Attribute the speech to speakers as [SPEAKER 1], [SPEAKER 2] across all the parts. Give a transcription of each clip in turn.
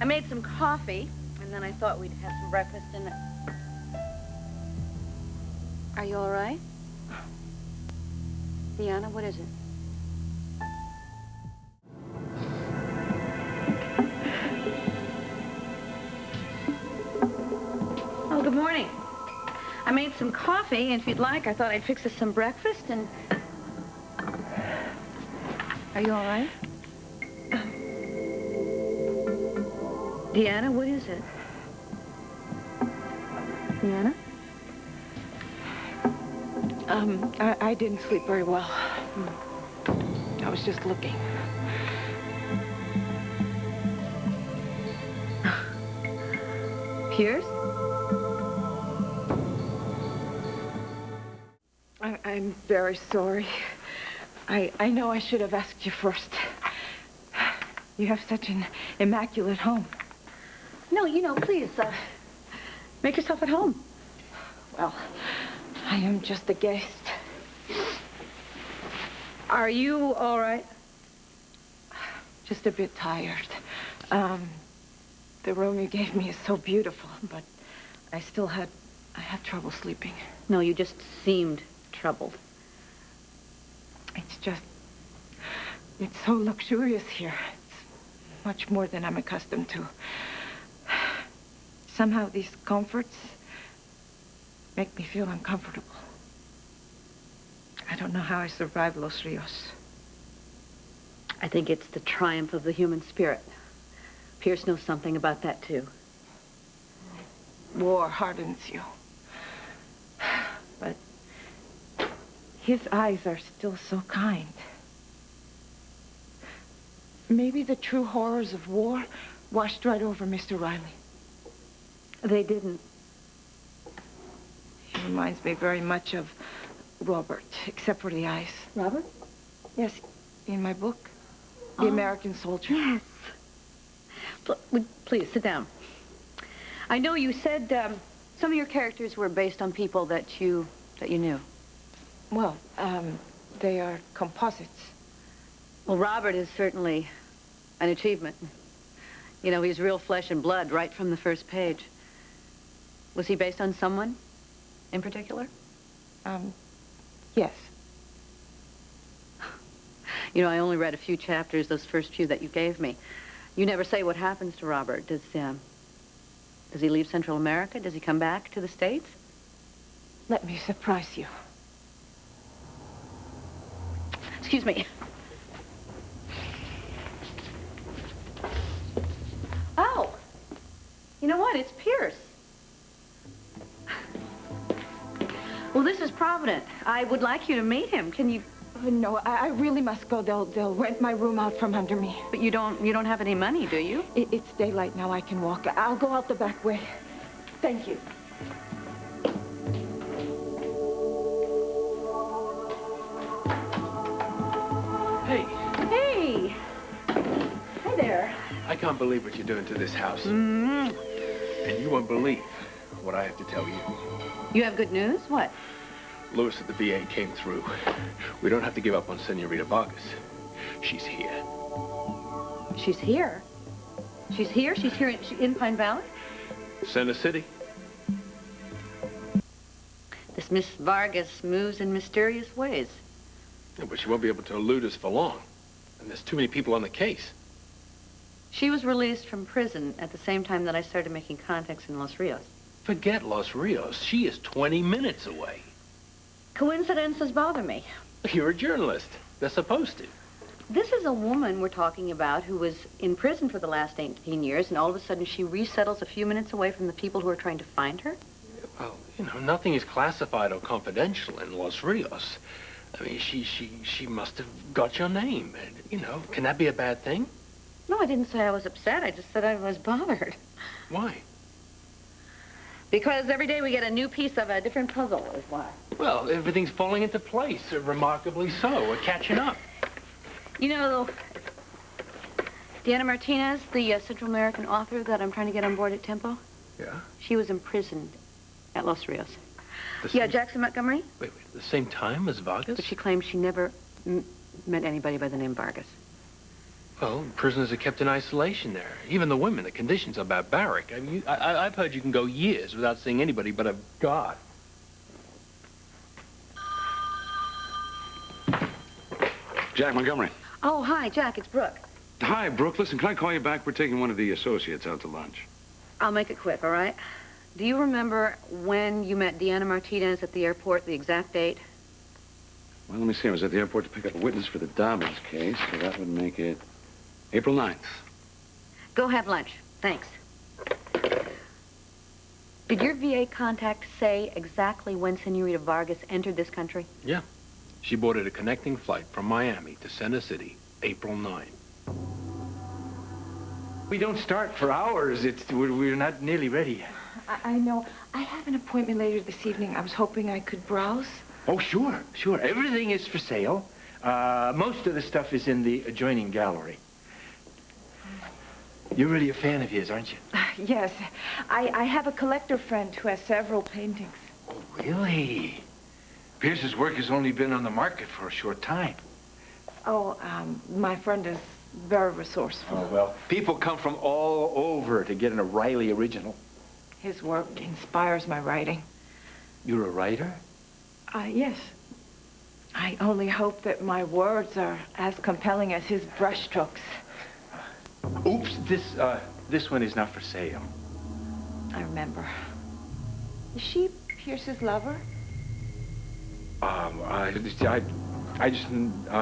[SPEAKER 1] I made some coffee, and then I thought we'd have some breakfast and... Are you all right? Deanna, what is it? Oh, good morning. I made some coffee, and if you'd like, I thought I'd fix us some breakfast, and... Are you all right? Deanna, what is it? Deanna?
[SPEAKER 2] I didn't sleep very well. I was just looking.
[SPEAKER 1] Pierce?
[SPEAKER 2] I'm very sorry. I know I should have asked you first. You have such an immaculate home.
[SPEAKER 1] No, please, make yourself at home.
[SPEAKER 2] Well, I am just a guest.
[SPEAKER 1] Are you all right?
[SPEAKER 2] Just a bit tired. The room you gave me is so beautiful, but I had trouble sleeping.
[SPEAKER 1] No, you just seemed troubled.
[SPEAKER 2] It's so luxurious here. It's much more than I'm accustomed to. Somehow these comforts make me feel uncomfortable. I don't know how I survived Los Rios.
[SPEAKER 1] I think it's the triumph of the human spirit. Pierce knows something about that, too.
[SPEAKER 2] War hardens you. But his eyes are still so kind. Maybe the true horrors of war washed right over Mr. Riley.
[SPEAKER 1] They didn't.
[SPEAKER 2] He reminds me very much of Robert, except for the eyes.
[SPEAKER 1] Robert?
[SPEAKER 2] Yes, in my book, The American Soldier.
[SPEAKER 1] Yes. Please, sit down. I know you said some of your characters were based on people that you knew.
[SPEAKER 2] Well, they are composites.
[SPEAKER 1] Well, Robert is certainly an achievement. He's real flesh and blood right from the first page. Was he based on someone in particular?
[SPEAKER 2] Yes.
[SPEAKER 1] I only read a few chapters, those first few that you gave me. You never say what happens to Robert. Does he leave Central America? Does he come back to the States?
[SPEAKER 2] Let me surprise you.
[SPEAKER 1] Excuse me. Oh! You know what? It's Pierce. Well, this is Provident. I would like you to meet him. Can you...
[SPEAKER 2] No, I really must go. They'll rent my room out from under me.
[SPEAKER 1] But you don't have any money, do you?
[SPEAKER 2] It's daylight now. I can walk. I'll go out the back way. Thank you.
[SPEAKER 3] Hey.
[SPEAKER 1] Hey. Hi there.
[SPEAKER 3] I can't believe what you're doing to this house.
[SPEAKER 1] Mm-hmm.
[SPEAKER 3] And you won't believe what I have to tell you.
[SPEAKER 1] You have good news? What?
[SPEAKER 3] Lewis at the VA came through. We don't have to give up on Senorita Vargas. She's here.
[SPEAKER 1] She's here? She's here? She's here in Pine Valley?
[SPEAKER 3] Center City.
[SPEAKER 1] This Miss Vargas moves in mysterious ways.
[SPEAKER 3] Yeah, but she won't be able to elude us for long. And there's too many people on the case.
[SPEAKER 1] She was released from prison at the same time that I started making contacts in Los Rios.
[SPEAKER 3] Forget Los Rios. She is 20 minutes away.
[SPEAKER 1] Coincidences bother me.
[SPEAKER 3] You're a journalist. They're supposed to.
[SPEAKER 1] This is a woman we're talking about who was in prison for the last 18 years, and all of a sudden she resettles a few minutes away from the people who are trying to find her?
[SPEAKER 3] Well, nothing is classified or confidential in Los Rios. I mean, she must have got your name. And, can that be a bad thing?
[SPEAKER 1] No, I didn't say I was upset. I just said I was bothered.
[SPEAKER 3] Why?
[SPEAKER 1] Because every day we get a new piece of a different puzzle, is why.
[SPEAKER 3] Well, everything's falling into place, remarkably so. We're catching up.
[SPEAKER 1] Deanna Martinez, the Central American author that I'm trying to get on board at Tempo?
[SPEAKER 3] Yeah?
[SPEAKER 1] She was imprisoned at Los Rios.
[SPEAKER 3] Yeah,
[SPEAKER 1] Jackson Montgomery?
[SPEAKER 3] Wait, the same time as Vargas?
[SPEAKER 1] But she claims she never met anybody by the name Vargas.
[SPEAKER 3] Well, prisoners are kept in isolation there. Even the women, the conditions are barbaric. I mean, I've heard you can go years without seeing anybody but a god.
[SPEAKER 4] Jack Montgomery.
[SPEAKER 1] Oh, hi, Jack. It's Brooke.
[SPEAKER 4] Hi, Brooke. Listen, can I call you back? We're taking one of the associates out to lunch.
[SPEAKER 1] I'll make it quick, all right? Do you remember when you met Deanna Martinez at the airport, the exact date?
[SPEAKER 4] Well, let me see. I was at the airport to pick up a witness for the Dobbins case, so that would make it April 9th.
[SPEAKER 1] Go have lunch. Thanks. Did your VA contact say exactly when Senorita Vargas entered this country?
[SPEAKER 3] Yeah. She boarded a connecting flight from Miami to Center City, April 9.
[SPEAKER 5] We don't start for hours. We're not nearly ready yet.
[SPEAKER 2] I know. I have an appointment later this evening. I was hoping I could browse.
[SPEAKER 5] Oh, sure. Everything is for sale. Most of the stuff is in the adjoining gallery. You're really a fan of his, aren't you?
[SPEAKER 2] Yes. I have a collector friend who has several paintings.
[SPEAKER 5] Oh, really? Pierce's work has only been on the market for a short time.
[SPEAKER 2] Oh, my friend is very resourceful.
[SPEAKER 5] Oh, well, people come from all over to get an O'Reilly original.
[SPEAKER 2] His work inspires my writing.
[SPEAKER 5] You're a writer?
[SPEAKER 2] Yes. I only hope that my words are as compelling as his brushstrokes.
[SPEAKER 5] Oops, this one is not for sale.
[SPEAKER 2] I remember. Is she Pierce's lover?
[SPEAKER 5] I just,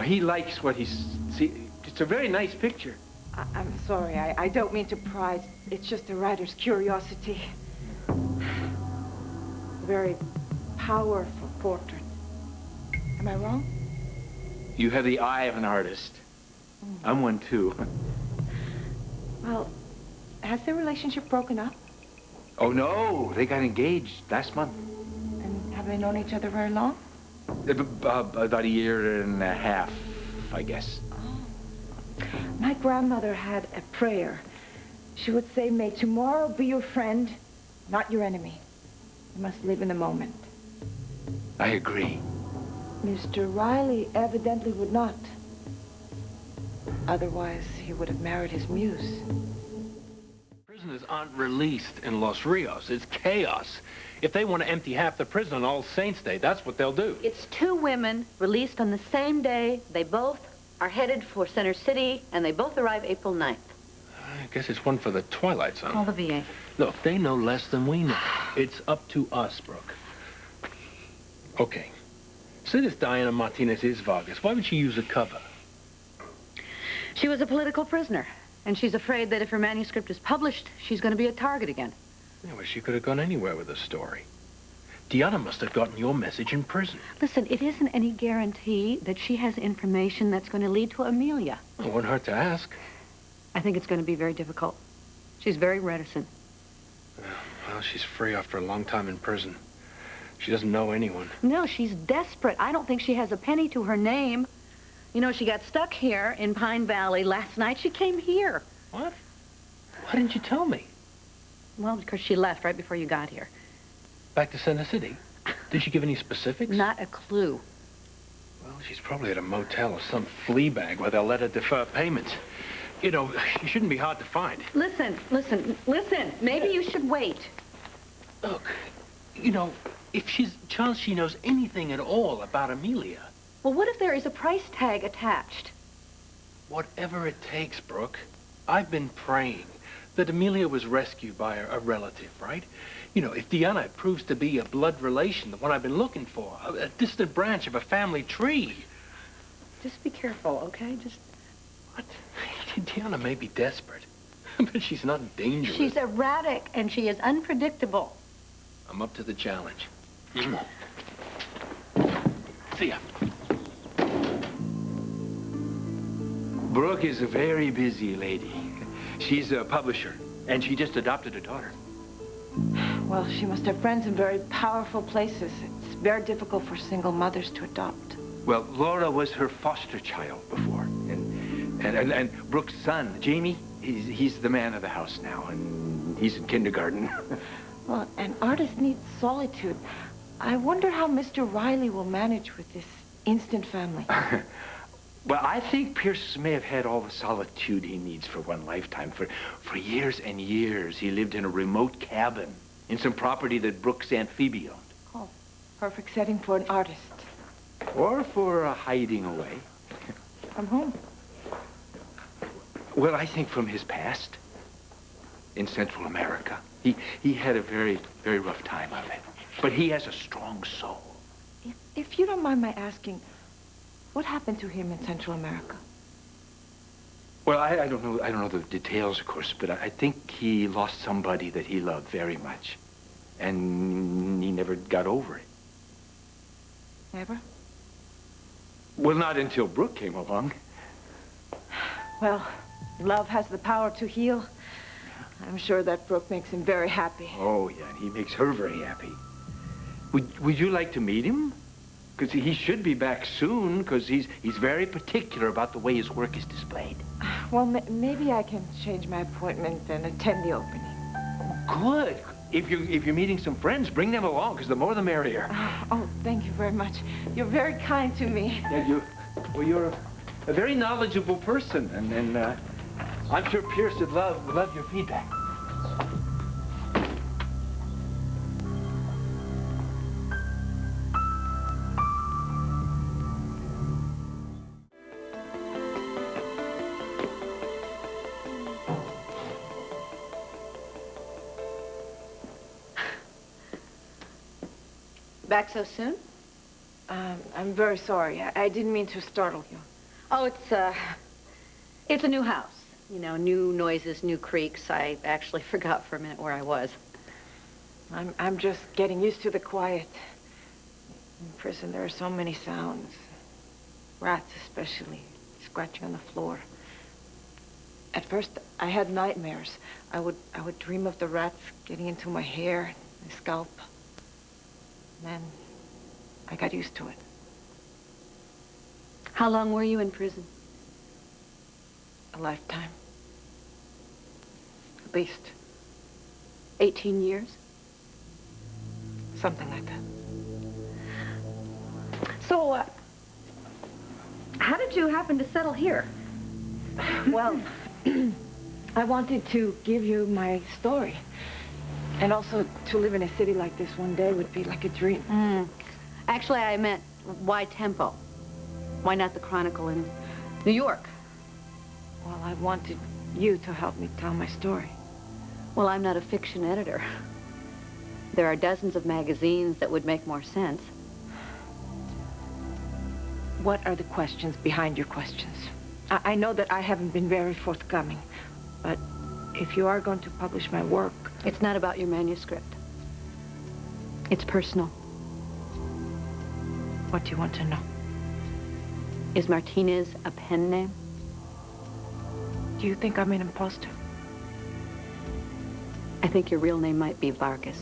[SPEAKER 5] he likes what he's, see, it's a very nice picture.
[SPEAKER 2] I'm sorry, I don't mean to pry. It's just a writer's curiosity. Very powerful portrait. Am I wrong?
[SPEAKER 5] You have the eye of an artist. I'm one, too.
[SPEAKER 2] Well, has their relationship broken up?
[SPEAKER 5] Oh, no, they got engaged last month.
[SPEAKER 2] And have they known each other very long?
[SPEAKER 5] About a year and a half, I guess.
[SPEAKER 2] Oh. My grandmother had a prayer. She would say, may tomorrow be your friend, not your enemy. You must live in the moment.
[SPEAKER 5] I agree.
[SPEAKER 2] Mr. Riley evidently would not. Otherwise, he would have married his muse.
[SPEAKER 3] Prisoners aren't released in Los Rios. It's chaos. If they want to empty half the prison on All Saints' Day, that's what they'll do.
[SPEAKER 1] It's two women released on the same day. They both are headed for Center City, and they both arrive April 9th.
[SPEAKER 3] I guess it's one for the Twilight Zone.
[SPEAKER 1] Call the VA.
[SPEAKER 3] Look, they know less than we know. It's up to us, Brooke. Okay. Say this Deanna Martinez is Vargas. Why would she use a cover?
[SPEAKER 1] She was a political prisoner, and she's afraid that if her manuscript is published, she's going to be a target again.
[SPEAKER 3] Yeah, well, she could have gone anywhere with the story. Deanna must have gotten your message in prison.
[SPEAKER 1] Listen, it isn't any guarantee that she has information that's going to lead to Amelia.
[SPEAKER 3] It wouldn't hurt to ask.
[SPEAKER 1] I think it's going to be very difficult. She's very reticent.
[SPEAKER 3] Well, she's free after a long time in prison. She doesn't know anyone.
[SPEAKER 1] No, she's desperate. I don't think she has a penny to her name. You know, she got stuck here in Pine Valley last night. She came here.
[SPEAKER 3] What? Why didn't you tell me?
[SPEAKER 1] Well, because she left right before you got here.
[SPEAKER 3] Back to Center City? Did she give any specifics?
[SPEAKER 1] Not a clue.
[SPEAKER 3] Well, she's probably at a motel or some flea bag where they'll let her defer payments. You know, she shouldn't be hard to find.
[SPEAKER 1] Listen. Maybe you should wait.
[SPEAKER 3] Look, you know, if she's chance she knows anything at all about Amelia.
[SPEAKER 1] Well, what if there is a price tag attached?
[SPEAKER 3] Whatever it takes, Brooke. I've been praying that Amelia was rescued by a relative, right? You know, if Deanna proves to be a blood relation, the one I've been looking for, a distant branch of a family tree.
[SPEAKER 1] Just be careful, okay?
[SPEAKER 3] What? Deanna may be desperate, but she's not dangerous.
[SPEAKER 1] She's erratic, and she is unpredictable.
[SPEAKER 3] I'm up to the challenge. See ya.
[SPEAKER 5] Brooke is a very busy lady. She's a publisher, and she just adopted a daughter.
[SPEAKER 2] Well, she must have friends in very powerful places. It's very difficult for single mothers to adopt.
[SPEAKER 5] Well, Laura was her foster child before, and Brooke's son, Jamie, he's the man of the house now, and he's in kindergarten.
[SPEAKER 2] Well, an artist needs solitude. I wonder how Mr. Riley will manage with this instant family.
[SPEAKER 5] Well, I think Pierce may have had all the solitude he needs for one lifetime. For years and years, he lived in a remote cabin in some property that Brooke's Aunt Phoebe owned.
[SPEAKER 2] Oh, perfect setting for an artist.
[SPEAKER 5] Or for hiding away.
[SPEAKER 2] From whom?
[SPEAKER 5] Well, I think from his past in Central America. He had a very, very rough time of it. But he has a strong soul.
[SPEAKER 2] If you don't mind my asking, what happened to him in Central America?
[SPEAKER 5] Well, I don't know the details, of course, but I think he lost somebody that he loved very much. And he never got over it.
[SPEAKER 2] Never?
[SPEAKER 5] Well, not until Brooke came along.
[SPEAKER 2] Well, love has the power to heal. I'm sure that Brooke makes him very happy.
[SPEAKER 5] Oh, yeah, and he makes her very happy. Would you like to meet him? Because he should be back soon, because he's very particular about the way his work is displayed.
[SPEAKER 2] Well, maybe I can change my appointment and attend the opening.
[SPEAKER 5] Good. If you're meeting some friends, bring them along, because the more the merrier.
[SPEAKER 2] Oh, thank you very much. You're very kind to me.
[SPEAKER 5] Yeah, you're a very knowledgeable person, and I'm sure Pierce would love your feedback.
[SPEAKER 1] Back so soon?
[SPEAKER 2] I'm very sorry. I didn't mean to startle you.
[SPEAKER 1] Oh, it's a new house. You know, new noises, new creaks. I actually forgot for a minute where I was.
[SPEAKER 2] I'm just getting used to the quiet. In prison, there are so many sounds. Rats especially, scratching on the floor. At first, I had nightmares. I would dream of the rats getting into my hair, my scalp. Then I got used to it.
[SPEAKER 1] How long were you in prison?
[SPEAKER 2] A lifetime. At least.
[SPEAKER 1] 18 years?
[SPEAKER 2] Something like that.
[SPEAKER 1] So, how did you happen to settle here?
[SPEAKER 2] Well, I wanted to give you my story. And also, to live in a city like this one day would be like a dream.
[SPEAKER 1] Actually, I meant, why Tempo? Why not the Chronicle in New York?
[SPEAKER 2] Well, I wanted you to help me tell my story.
[SPEAKER 1] Well, I'm not a fiction editor. There are dozens of magazines that would make more sense.
[SPEAKER 2] What are the questions behind your questions? I know that I haven't been very forthcoming, but if you are going to publish my work...
[SPEAKER 1] It's not about your manuscript. It's personal.
[SPEAKER 2] What do you want to know?
[SPEAKER 1] Is Martinez a pen name?
[SPEAKER 2] Do you think I'm an imposter?
[SPEAKER 1] I think your real name might be Vargas.